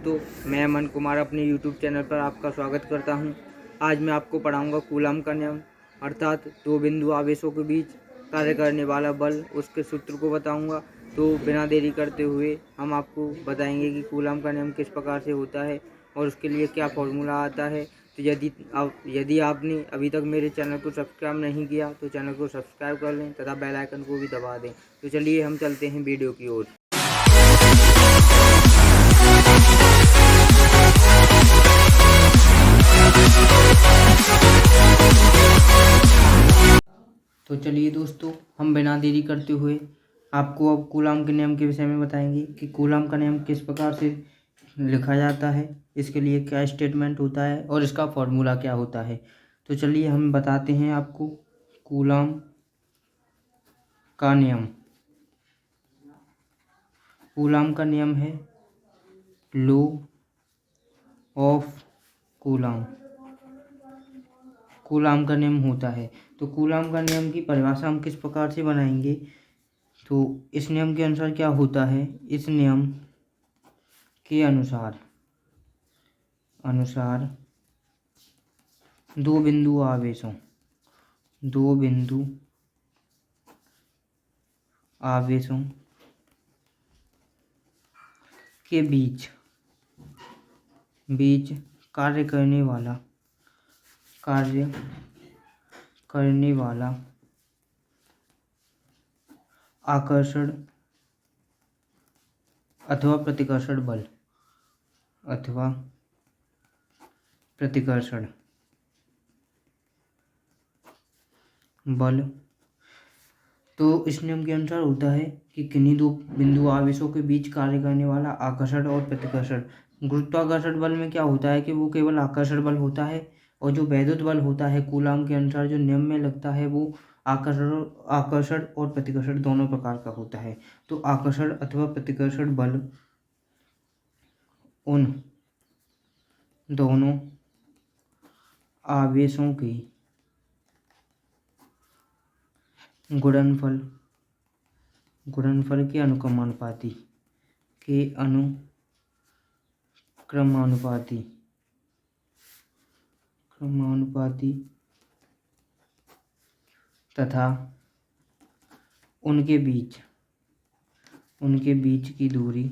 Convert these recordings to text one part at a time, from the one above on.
दोस्तों, मैं अमन कुमार अपने यूट्यूब चैनल पर आपका स्वागत करता हूं। आज मैं आपको पढ़ाऊंगा कूलॉम का नियम, अर्थात दो बिंदु आवेशों के बीच कार्य करने वाला बल, उसके सूत्र को बताऊंगा। तो बिना देरी करते हुए हम आपको बताएंगे कि कूलॉम का नियम किस प्रकार से होता है और उसके लिए क्या फॉर्मूला आता है। तो यदि आपने अभी तक मेरे चैनल को सब्सक्राइब नहीं किया तो चैनल को सब्सक्राइब कर लें तथा बेल आइकन को भी दबा दें। तो चलिए हम चलते हैं वीडियो की ओर। तो चलिए दोस्तों, हम बिना देरी करते हुए आपको अब कूलॉम के नियम के विषय में बताएंगे कि कूलॉम का नियम किस प्रकार से लिखा जाता है, इसके लिए क्या स्टेटमेंट होता है और इसका फॉर्मूला क्या होता है। तो चलिए हम बताते हैं आपको कूलॉम का नियम। कूलॉम का नियम है लॉ ऑफ कूलॉम। कूलॉम का नियम होता है। तो कूलॉम का नियम की परिभाषा हम किस प्रकार से बनाएंगे, तो इस नियम के अनुसार क्या होता है, इस नियम के अनुसार दो बिंदु आवेशों के बीच कार्य करने वाला आकर्षण अथवा प्रतिकर्षण बल तो इस नियम के अनुसार होता है कि किन्हीं दो बिंदु आवेशों के बीच कार्य करने वाला आकर्षण और प्रतिकर्षण। गुरुत्वाकर्षण बल में क्या होता है कि वो केवल आकर्षण बल होता है, और जो वैद्युत बल होता है कूलॉम के अनुसार जो नियम में लगता है वो आकर्षण और प्रतिकर्षण दोनों प्रकार का होता है। तो आकर्षण अथवा प्रतिकर्षण बल उन दोनों आवेशों के गुणनफल के अनुक्रमानुपाती तथा उनके बीच की दूरी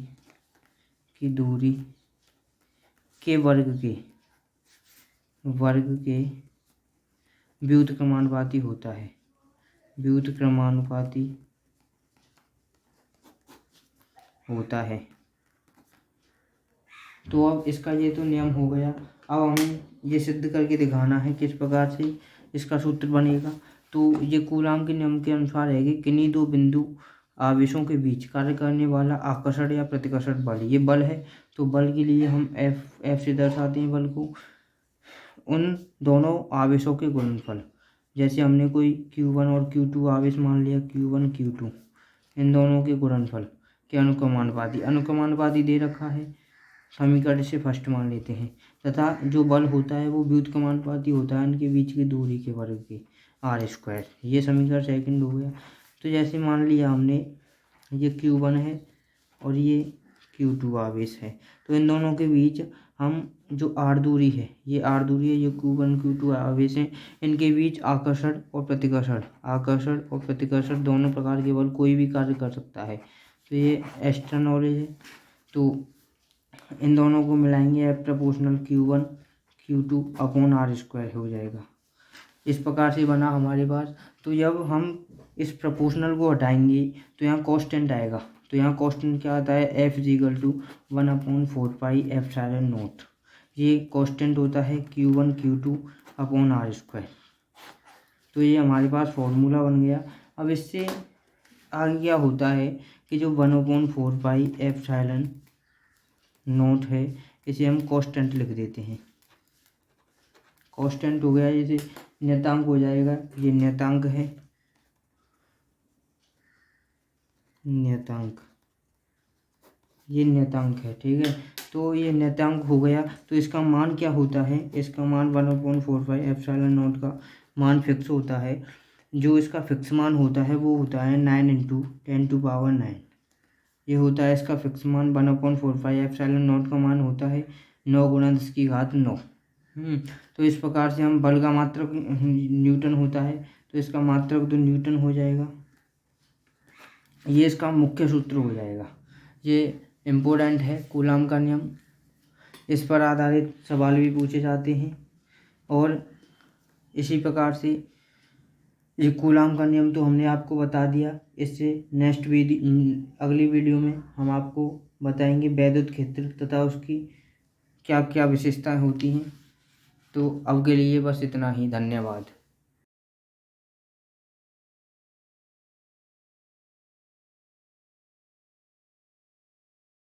के वर्ग के व्युत्क्रमानुपाती होता है। तो अब इसका ये तो नियम हो गया। अब हमें ये सिद्ध करके दिखाना है किस प्रकार से इसका सूत्र बनेगा। तो ये कूलॉम के नियम के अनुसार है कि किन्हीं दो बिंदु आवेशों के बीच कार्य करने वाला आकर्षण या प्रतिकर्षण बल, ये बल है। तो बल के लिए हम एफ से दर्शाते हैं बल को, उन दोनों आवेशों के गुणनफल। जैसे हमने कोई Q1 और Q2 आवेश मान लिया, Q1 Q2, इन दोनों के गुणनफल के अनुक्रमानुपाती दे रखा है, समीकरण से फर्स्ट मान लेते हैं। तथा जो बल होता है वो व्युत्क्रमानुपाती होता है इनके बीच की दूरी के वर्ग के r²। ये समीकरण सेकंड हो गया। तो जैसे मान लिया हमने ये Q1 है और ये Q2 आवेश है, तो इन दोनों के बीच हम जो r दूरी है, ये Q1 Q2 आवेश हैं, इनके बीच आकर्षण और प्रतिकर्षण दोनों प्रकार के बल कोई भी कार्य कर सकता है। तो ये एक्स्ट्रा नॉलेज है। तो इन दोनों को मिलाएंगे, F proportional Q1 Q2 upon r² हो जाएगा। इस प्रकार से बना हमारे पास। तो जब हम इस प्रोपोर्शनल को हटाएंगे तो यहाँ कांस्टेंट आएगा। तो यहाँ कांस्टेंट क्या आता है, F = 1/4πε0। ये कांस्टेंट होता है Q1 Q2 अपॉन r²। तो ये हमारे पास फॉर्मूला बन गया। अब इससे आगे क्या होता है कि जो 1/4πε0 है, इसे हम कांस्टेंट लिख देते हैं। कांस्टेंट हो गया, जैसे नियतांक हो जाएगा, ये नियतांक है, ये नियतांक है, ठीक है। तो ये नियतांक हो गया। तो इसका मान क्या होता है, इसका मान 1/4πε0 का मान फिक्स होता है। जो इसका फिक्स मान होता है वो होता है 9 × 10⁹। ये होता है इसका फिक्स मान 1/4 एप्सिलॉन नॉट का मान होता है 9 × 10⁹ 9। तो इस प्रकार से हम बल का मात्रक न्यूटन होता है, तो इसका मात्रक तो न्यूटन हो जाएगा। ये इसका मुख्य सूत्र हो जाएगा। ये इम्पोर्टेंट है कूलाम का नियम, इस पर आधारित सवाल भी पूछे जाते हैं। और इसी प्रकार से ये कूलाम का नियम तो हमने आपको बता दिया। इससे अगली वीडियो में हम आपको बताएंगे वैद्युत क्षेत्र तथा उसकी क्या क्या विशेषताएं होती हैं। तो अब के लिए बस इतना ही। धन्यवाद।